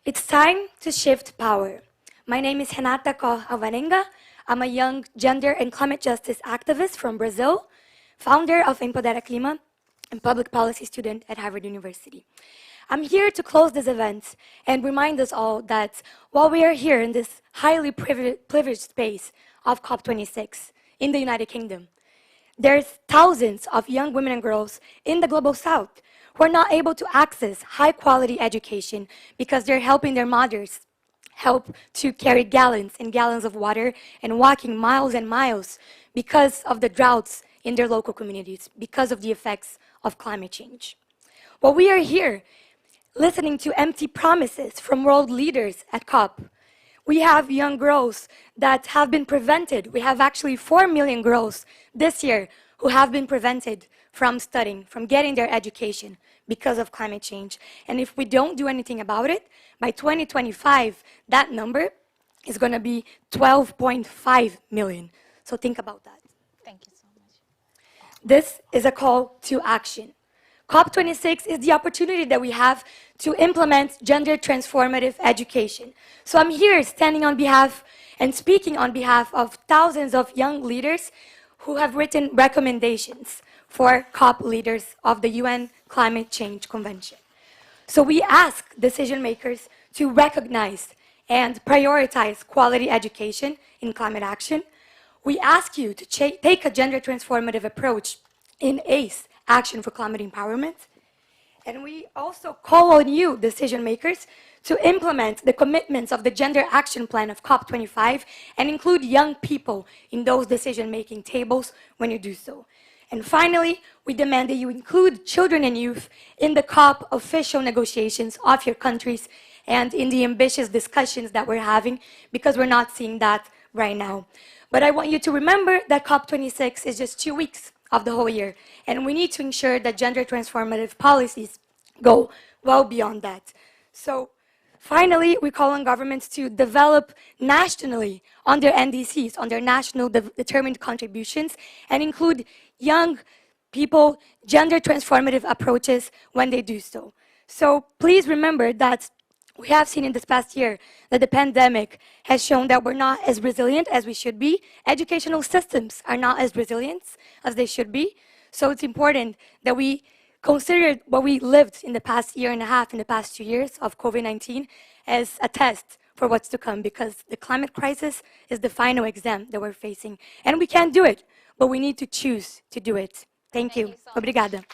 It's time to shift power. My name is Renata Co Alvarenga. I'm a young gender and climate justice activist from Brazil, founder of Empodera Clima, and public policy student at Harvard University. I'm here to close this event and remind us all that while we are here in this highly privileged space of COP26 in the United Kingdom, there's thousands of young women and girls in the Global South who are not able to access high-quality education because they're helping their mothers help to carry gallons and gallons of water and walking miles and miles because of the droughts in their local communities, because of the effects of climate change. While we are here listening to empty promises from world leaders at COP, we have young girls that have been prevented. We have actually 4 million girls this year who have been prevented from studying, from getting their education because of climate change. And if we don't do anything about it, by 2025, that number is going to be 12.5 million. So think about that. Thank you so much. This is a call to action. COP26 is the opportunity that we have to implement gender transformative education. So I'm here standing on behalf and speaking on behalf of thousands of young leaders who have written recommendations for COP leaders of the UN Climate Change Convention. So we ask decision makers to recognize and prioritize quality education in climate action. We ask you to take a gender transformative approach in ACE, Action for Climate Empowerment. And we also call on you, decision makers, to implement the commitments of the Gender Action Plan of COP25 and include young people in those decision-making tables when you do so. And finally, we demand that you include children and youth in the COP official negotiations of your countries and in the ambitious discussions that we're having, because we're not seeing that right now. But I want you to remember that COP26 is just 2 weeks of the whole year, and we need to ensure that gender transformative policies go well beyond that. So finally, we call on governments to develop nationally on their NDCs, on their national determined contributions, and include young people, gender transformative approaches when they do so. So please remember that we have seen in this past year that the pandemic has shown that we're not as resilient as we should be. Educational systems are not as resilient as they should be. So it's important that we consider what we lived in the past year and a half, in the past 2 years of COVID-19 as a test for what's to come, because the climate crisis is the final exam that we're facing. And we can't do it, but we need to choose to do it. Thank you. So Obrigada.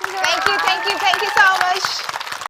thank you so much.